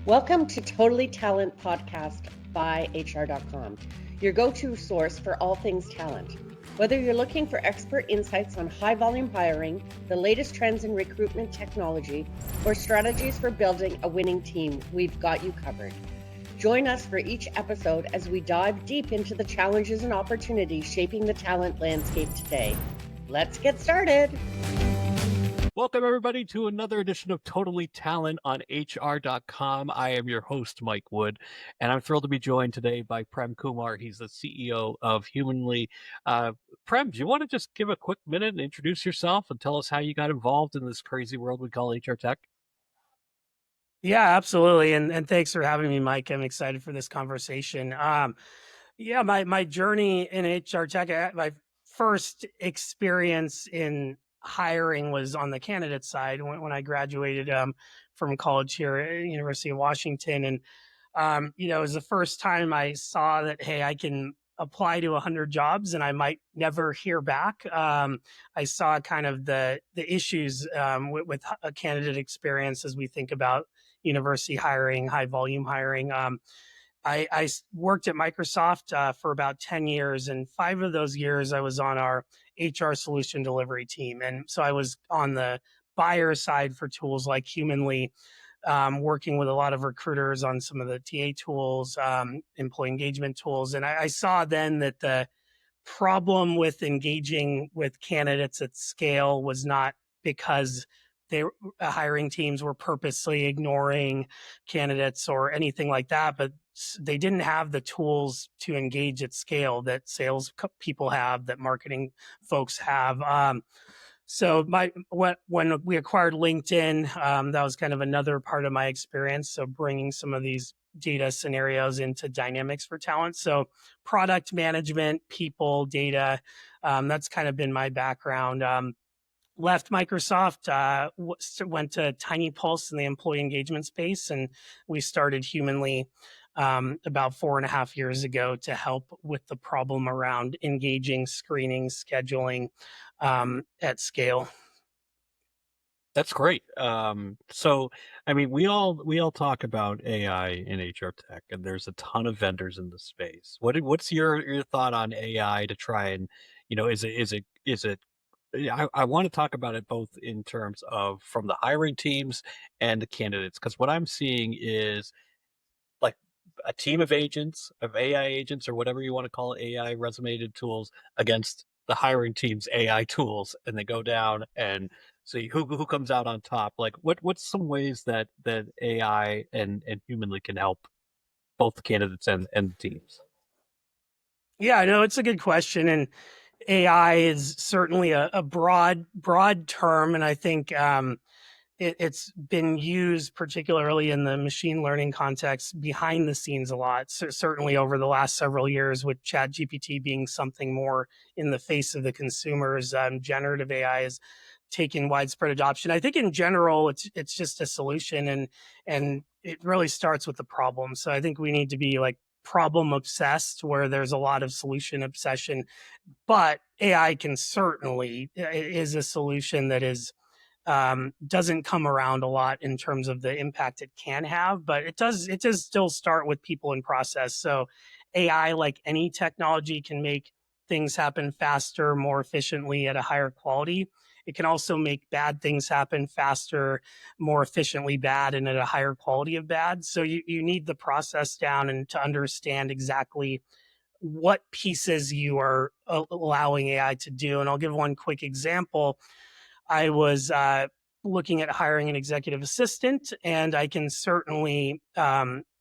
Welcome to Totally Talent Podcast by HR.com, your go-to source for all things talent. Whether you're looking for expert insights on high-volume hiring, the latest trends in recruitment technology, or strategies for building a winning team, we've got you covered. Join us for each episode as we dive deep into the challenges and opportunities shaping the talent landscape today. Let's get started. Welcome, everybody, to another edition of Totally Talent on HR.com. I am your host, Mike Wood, and I'm thrilled to be joined today by Prem Kumar. He's the CEO of Humanly. Prem, do you want to just give a quick minute and introduce yourself and tell us how you got involved in this crazy world we call HR tech? Yeah, absolutely. And thanks for having me, Mike. I'm excited for this conversation. My journey in HR tech, my first experience in hiring was on the candidate side when I graduated from college here at University of Washington. And, it was the first time I saw that, hey, I can apply to 100 jobs and I might never hear back. I saw kind of the issues with a candidate experience as we think about university hiring, high volume hiring. I worked at Microsoft for about 10 years, and 5 of those years I was on our HR solution delivery team. And so I was on the buyer side for tools like Humanly, working with a lot of recruiters on some of the TA tools, employee engagement tools. And I saw then that the problem with engaging with candidates at scale was not because hiring teams were purposely ignoring candidates or anything like that, but they didn't have the tools to engage at scale that sales people have, that marketing folks have. When we acquired LinkedIn, that was kind of another part of my experience. So bringing some of these data scenarios into dynamics for talent. So product management, people, data, that's kind of been my background. Left Microsoft, went to Tiny Pulse in the employee engagement space, and we started Humanly about 4.5 years ago to help with the problem around engaging, screening, scheduling at scale. That's great. We all talk about AI in HR tech, and there's a ton of vendors in the space. What's your thought on AI to try and, is it I want to talk about it both in terms of from the hiring teams and the candidates, because what I'm seeing is like a team of agents, of AI agents, or whatever you want to call it, AI resume tools against the hiring team's AI tools, and they go down and see who comes out on top. Like what's some ways that AI and Humanly can help both the candidates and the teams? Yeah, no, it's a good question. And AI is certainly a broad term. And I think it's been used particularly in the machine learning context behind the scenes a lot. So certainly over the last several years, with ChatGPT being something more in the face of the consumers, generative AI has taken widespread adoption. I think in general, it's just a solution, and it really starts with the problem. So I think we need to be like problem obsessed, where there's a lot of solution obsession, but AI can certainly is a solution that is doesn't come around a lot in terms of the impact it can have, but it does still start with people and process. So AI, like any technology, can make things happen faster, more efficiently, at a higher quality. It can also make bad things happen faster, more efficiently bad, and at a higher quality of bad. So you need the process down and to understand exactly what pieces you are allowing AI to do. And I'll give one quick example. I was looking at hiring an executive assistant, and I can certainly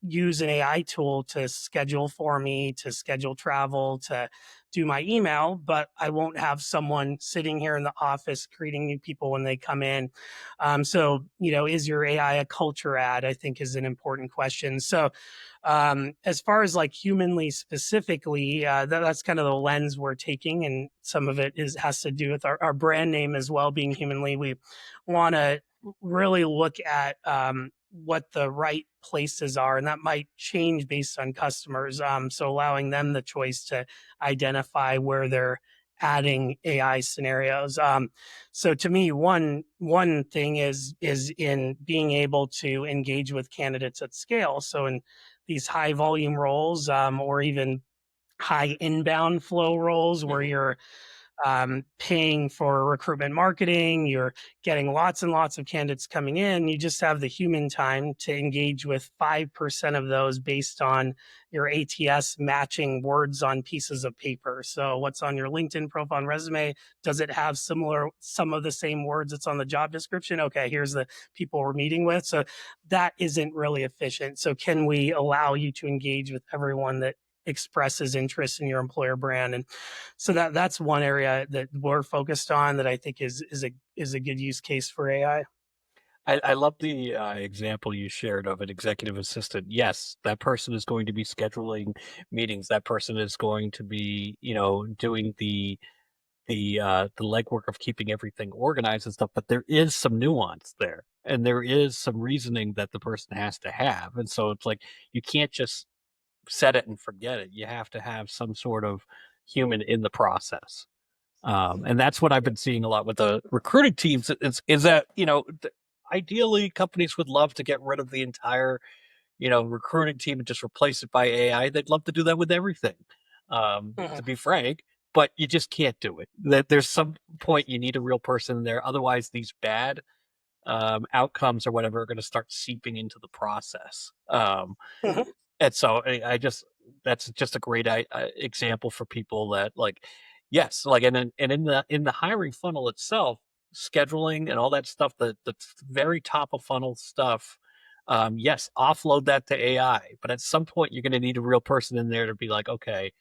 use an AI tool to schedule for me, to schedule travel, to do my email, but I won't have someone sitting here in the office greeting new people when they come in. Is your AI a culture ad? I think is an important question. So as far as like Humanly specifically, that's kind of the lens we're taking, and some of it has to do with our brand name as well, being Humanly. We want to really look at what the right places are, and that might change based on customers. So allowing them the choice to identify where their adding AI scenarios. So to me, one thing is in being able to engage with candidates at scale. So in these high volume roles, or even high inbound flow roles where you're paying for recruitment marketing, you're getting lots and lots of candidates coming in. You just have the human time to engage with 5% of those based on your ATS matching words on pieces of paper. So what's on your LinkedIn profile and resume? Does it have some of the same words that's on the job description? Okay, here's the people we're meeting with. So that isn't really efficient. So can we allow you to engage with everyone that expresses interest in your employer brand? And so that's one area that we're focused on that I think is a good use case for AI. I love the example you shared of an executive assistant. Yes, that person is going to be scheduling meetings. That person is going to be, doing the legwork of keeping everything organized and stuff. But there is some nuance there, and there is some reasoning that the person has to have. And so it's like you can't just set it and forget it. You have to have some sort of human in the process. And that's what I've been seeing a lot with the recruiting teams is that, ideally companies would love to get rid of the entire, recruiting team and just replace it by AI. They'd love to do that with everything, to be frank, but you just can't do it. That there's some point you need a real person there. Otherwise these bad outcomes or whatever are going to start seeping into the process. And so I just that's just a great example for people that like, yes, like and in the hiring funnel itself, scheduling and all that stuff, the very top of funnel stuff. Yes, offload that to AI, but at some point you're going to need a real person in there to be like, okay,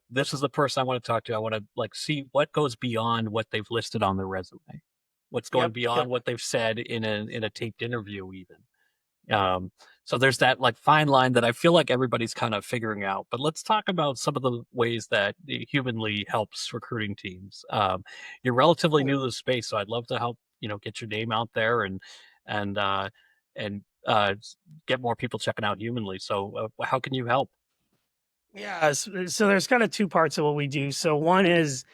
this is the person I want to talk to. I want to like see what goes beyond what they've listed on their resume, what's going beyond what they've said in a taped interview, even. So there's that like fine line that I feel like everybody's kind of figuring out. But let's talk about some of the ways that it humanly helps recruiting teams. You're relatively new to the space, so I'd love to help, get your name out there and uh, and get more people checking out humanly. So how can you help? Yeah, so there's kind of two parts of what we do. So one is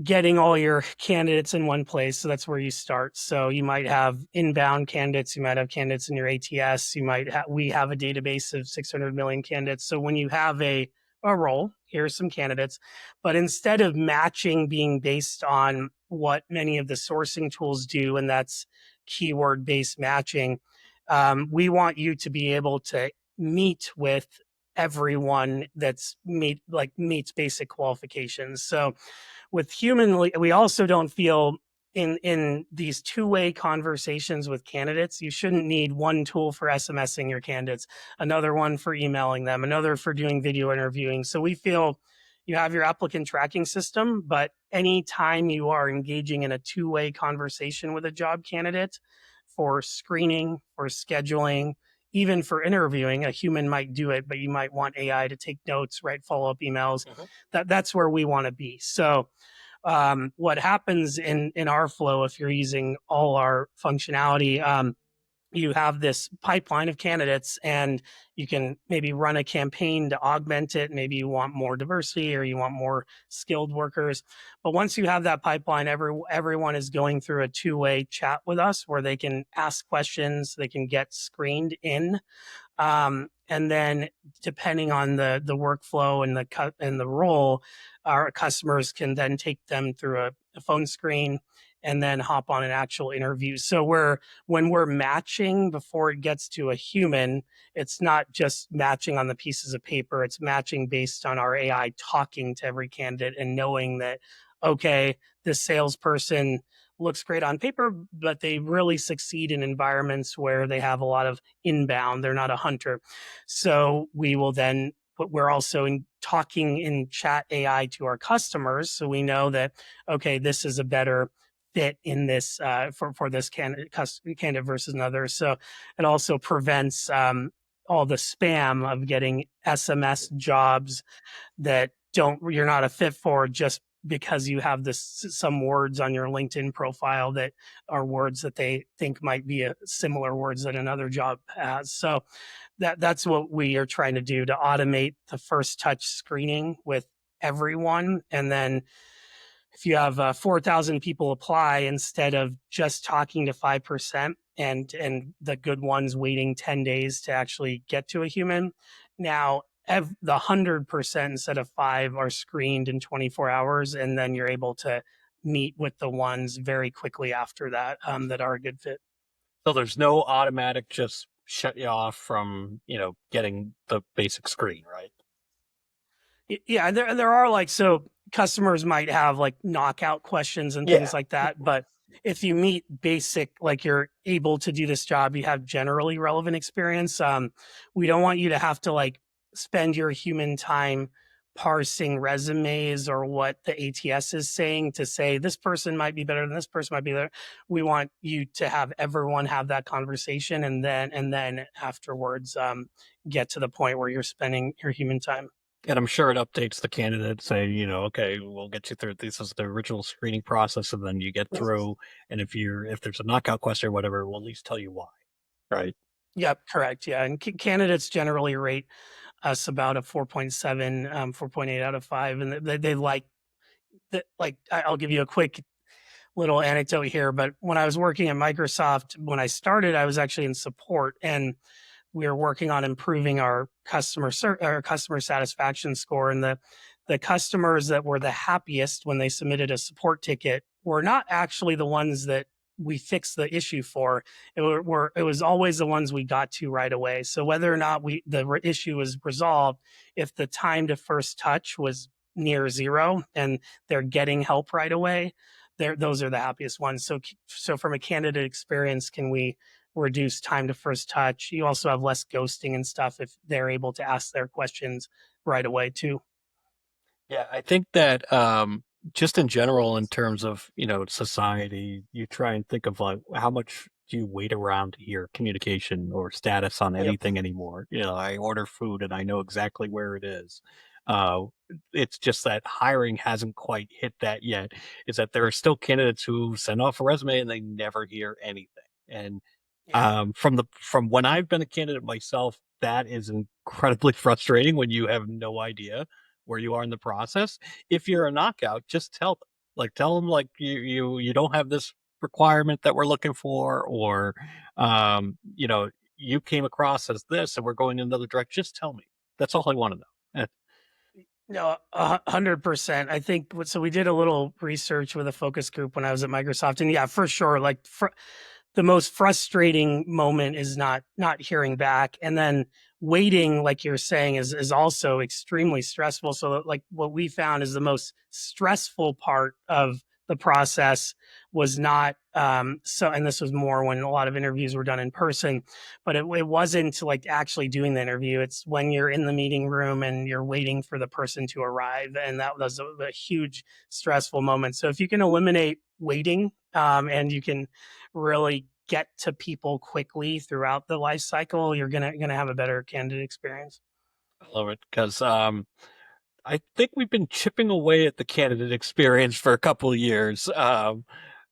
getting all your candidates in one place. So that's where you start. So you might have inbound candidates. You might have candidates in your ATS. We have a database of 600 million candidates. So when you have a role, here's some candidates, but instead of matching being based on what many of the sourcing tools do, and that's keyword based matching, we want you to be able to meet with everyone meets basic qualifications. So with humanly, we also don't feel in these two-way conversations with candidates, you shouldn't need one tool for SMSing your candidates, another one for emailing them, another for doing video interviewing. So we feel you have your applicant tracking system, but anytime you are engaging in a two-way conversation with a job candidate for screening, for scheduling, even for interviewing, a human might do it, but you might want AI to take notes, write follow-up emails. That's where we want to be. So what happens in our flow, if you're using all our functionality, you have this pipeline of candidates and you can maybe run a campaign to augment it. Maybe you want more diversity or you want more skilled workers. But once you have that pipeline, everyone is going through a two-way chat with us where they can ask questions, they can get screened in. And then depending on the workflow and the role, our customers can then take them through a phone screen and then hop on an actual interview. So when we're matching before it gets to a human, it's not just matching on the pieces of paper, it's matching based on our AI talking to every candidate and knowing that, okay, this salesperson looks great on paper, but they really succeed in environments where they have a lot of inbound. They're not a hunter. So we will then we're also talking in chat AI to our customers. So we know that, okay, this is a better fit in this for this candidate versus another. So it also prevents all the spam of getting SMS jobs that you're not a fit for just because you have some words on your LinkedIn profile that are words that they think might be similar words that another job has. So that's what we are trying to do, to automate the first touch screening with everyone. And then if you have 4,000 people apply, instead of just talking to 5% and the good ones waiting 10 days to actually get to a human, now the 100% instead of 5 are screened in 24 hours, and then you're able to meet with the ones very quickly after that, that are a good fit. So there's no automatic just shut you off from, getting the basic screen, right? Yeah, there are like, so customers might have like knockout questions and things Yeah. like that, but if you meet basic, like you're able to do this job, you have generally relevant experience. We don't want you to have to like spend your human time parsing resumes or what the ATS is saying to say this person might be better than this person might be there. We want you to have everyone have that conversation, and then afterwards get to the point where you're spending your human time. And I'm sure it updates the candidate saying, okay, we'll get you through. This is the original screening process, and then you get through. And if there's a knockout question or whatever, we'll at least tell you why, right? Yep, correct. Yeah, and candidates generally rate us about a 4.7, 4.8 out of 5, and they like that. Like, I'll give you a quick little anecdote here, but when I was working at Microsoft, when I started, I was actually in support, and we were working on improving our our customer satisfaction score. And the customers that were the happiest when they submitted a support ticket were not actually the ones that we fixed the issue for. It was always the ones we got to right away. So whether or not the issue was resolved, if the time to first touch was near zero and they're getting help right away, those are the happiest ones. So from a candidate experience, can we reduce time to first touch? You also have less ghosting and stuff if they're able to ask their questions right away too. Yeah, I think that just in general, in terms of, society, you try and think of like how much do you wait around to hear communication or status on Yep. anything anymore? I order food and I know exactly where it is. Uh, it's just that hiring hasn't quite hit that yet. Is that there are still candidates who send off a resume and they never hear anything. And Yeah. from when I've been a candidate myself, that is incredibly frustrating when you have no idea where you are in the process. If you're a knockout, just tell them like you don't have this requirement that we're looking for, or you came across as this and we're going in another direction. Just tell me. That's all I want to know. No, 100%. I think so. We did a little research with a focus group when I was at Microsoft, and yeah, for sure, like the most frustrating moment is not hearing back, and then waiting, like you're saying, is also extremely stressful. So like what we found is the most stressful part of the process was not and this was more when a lot of interviews were done in person, but it wasn't like actually doing the interview. It's when you're in the meeting room and you're waiting for the person to arrive, and that was a huge stressful moment. So if you can eliminate waiting, and you can really get to people quickly throughout the life cycle, you're gonna have a better candidate experience. I love it because I think we've been chipping away at the candidate experience for a couple of years.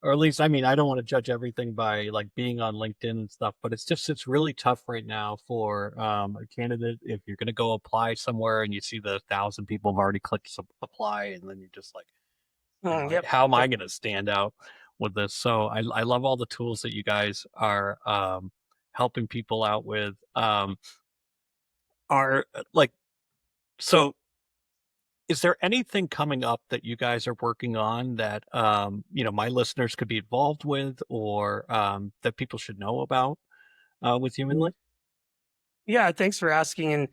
Or at least, I mean, I don't want to judge everything by like being on LinkedIn and stuff, but it's really tough right now for a candidate. If you're going to go apply somewhere and you see the 1,000 people have already clicked apply, and then you're just like, Yep. how am I Yep. going to stand out with this? So I love all the tools that you guys are helping people out with. Are like, so is there anything coming up that you guys are working on that my listeners could be involved with, or that people should know about with Humanly? Yeah. Thanks for asking.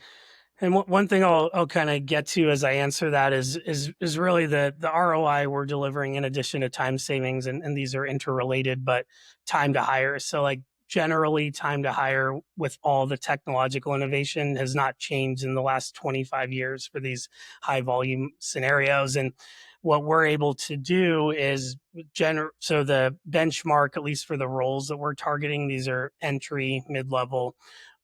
And one thing I'll kind of get to as I answer that is really the ROI we're delivering in addition to time savings, and these are interrelated, but time to hire. So like generally time to hire with all the technological innovation has not changed in the last 25 years for these high volume scenarios. And what we're able to do is so the benchmark, at least for the roles that we're targeting, these are entry, mid-level,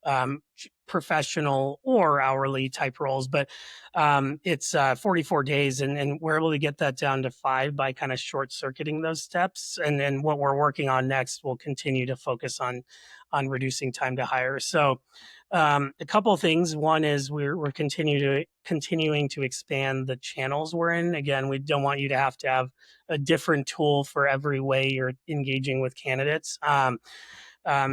um, professional or hourly type roles, but it's 44 days, and we're able to get that down to 5 by kind of short circuiting those steps. And then what we're working on next will continue to focus on on reducing time to hire. So a couple of things. One is we're continuing to expand the channels we're in. Again, we don't want you to have a different tool for every way you're engaging with candidates.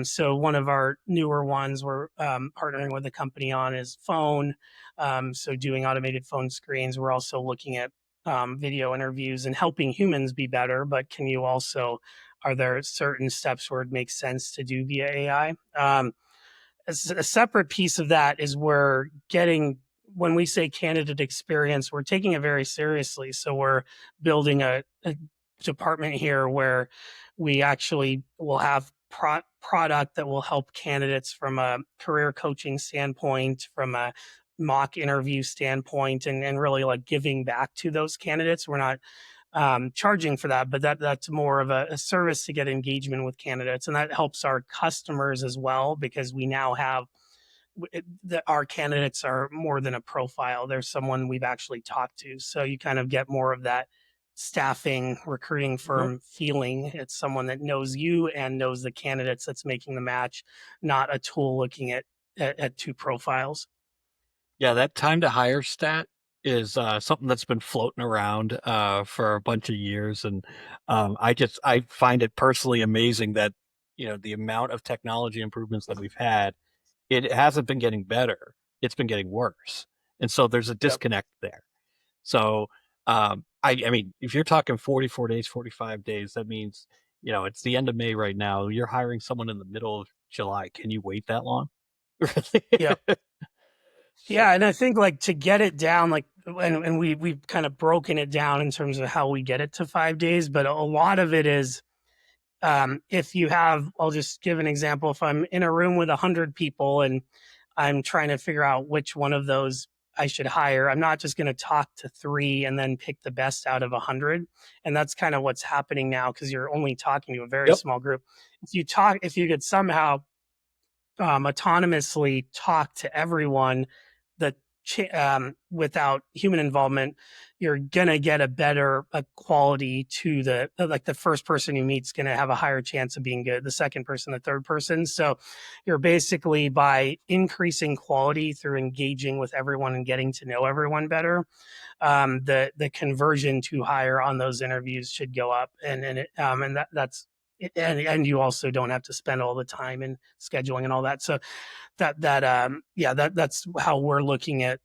So one of our newer ones we're partnering with a company on is phone. So doing automated phone screens. We're also looking at video interviews and helping humans be better. But are there certain steps where it makes sense to do via AI? A separate piece of that is when we say candidate experience, we're taking it very seriously. So we're building a department here where we actually will have product that will help candidates from a career coaching standpoint, from a mock interview standpoint, and really like giving back to those candidates. We're not charging for that, but that's more of a service to get engagement with candidates, and that helps our customers as well, because we now have our candidates are more than a profile. There's someone we've actually talked to, so you kind of get more of that staffing recruiting firm feeling. It's someone that knows you and knows the candidates that's making the match, not a tool looking at two profiles. Yeah, that time to hire stat is something that's been floating around for a bunch of years, and I find it personally amazing that the amount of technology improvements that we've had, it hasn't been getting better; it's been getting worse, and so there's a disconnect there. So I mean, if you're talking 44 days, 45 days, that means it's the end of May right now. You're hiring someone in the middle of July. Can you wait that long? Yeah. Yeah, and I think like to get it down, like, and we've kind of broken it down in terms of how we get it to 5 days, but a lot of it is if you have, I'll just give an example. If I'm in a room with 100 people and I'm trying to figure out which one of those I should hire, I'm not just going to talk to 3 and then pick the best out of 100. And that's kind of what's happening now, because you're only talking to a very small group. If you could somehow autonomously talk to everyone that without human involvement, you're gonna get a better quality to the first person you meet's gonna have a higher chance of being good, the second person, the third person. So you're basically, by increasing quality through engaging with everyone and getting to know everyone better, the conversion to hire on those interviews should go up, and you also don't have to spend all the time in scheduling and all that. So that's how we're looking at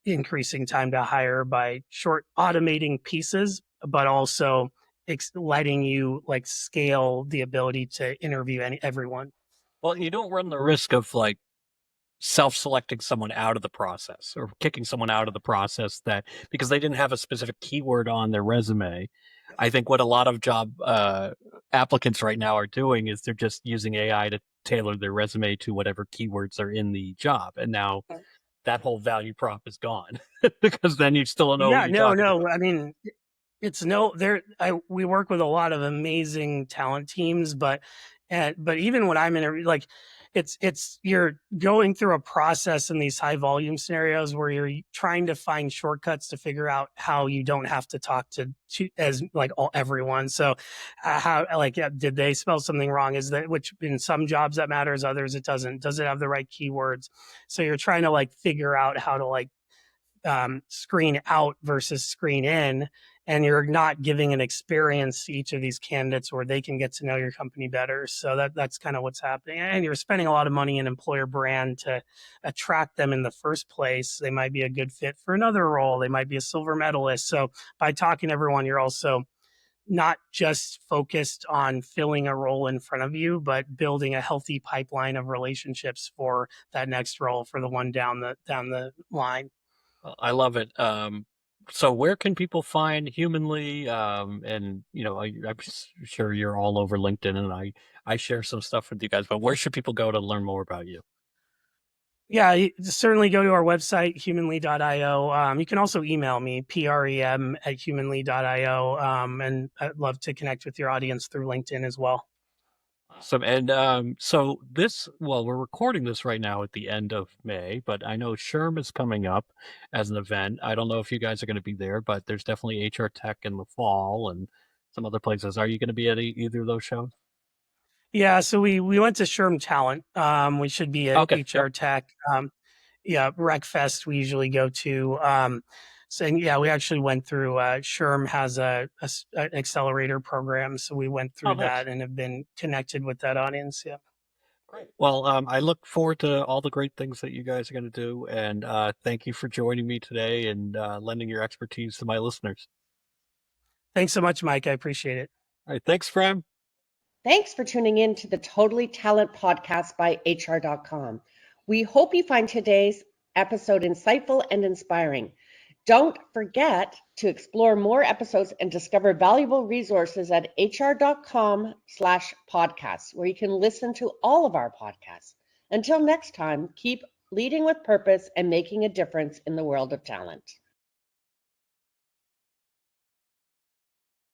increasing time to hire, by short automating pieces, but also letting you like scale the ability to interview everyone. Well, you don't run the risk of like self-selecting someone out of the process or kicking someone out of the process because they didn't have a specific keyword on their resume. I think what a lot of job applicants right now are doing is they're just using AI to tailor their resume to whatever keywords are in the job. And now that whole value prop is gone because then you still don't know what you're talking about. I mean, we work with a lot of amazing talent teams, but even when I'm interviewing, like you're going through a process in these high volume scenarios where you're trying to find shortcuts to figure out how you don't have to talk to as like everyone. So did they spell something wrong? Which in some jobs that matters, others it doesn't. Does it have the right keywords? So you're trying to like figure out how to like screen out versus screen in, and you're not giving an experience to each of these candidates where they can get to know your company better. So that's kind of what's happening. And you're spending a lot of money in employer brand to attract them in the first place. They might be a good fit for another role. They might be a silver medalist. So by talking to everyone, you're also not just focused on filling a role in front of you, but building a healthy pipeline of relationships for that next role, for the one down the line. I love it. So where can people find Humanly? And I'm sure you're all over LinkedIn, and I share some stuff with you guys. But where should people go to learn more about you? Yeah, you certainly go to our website, humanly.io. You can also email me, prem@humanly.io. And I'd love to connect with your audience through LinkedIn as well. Awesome. And so we're recording this right now at the end of May, but I know SHRM is coming up as an event. I don't know if you guys are going to be there, but there's definitely HR Tech in the fall and some other places. Are you going to be at either of those shows? Yeah, so we went to SHRM Talent. We should be at Okay. Yep. HR Tech. Yeah, RecFest we usually go to. So yeah, we actually went through. SHRM has an accelerator program, so we went Oh, through nice. that and have been connected with that audience. Yeah. Great. Well, I look forward to all the great things that you guys are going to do, and thank you for joining me today and lending your expertise to my listeners. Thanks so much, Mike. I appreciate it. All right, thanks, Prem. Thanks for tuning in to the Totally Talent podcast by HR.com. We hope you find today's episode insightful and inspiring. Don't forget to explore more episodes and discover valuable resources at hr.com/podcasts, where you can listen to all of our podcasts. Until next time, keep leading with purpose and making a difference in the world of talent.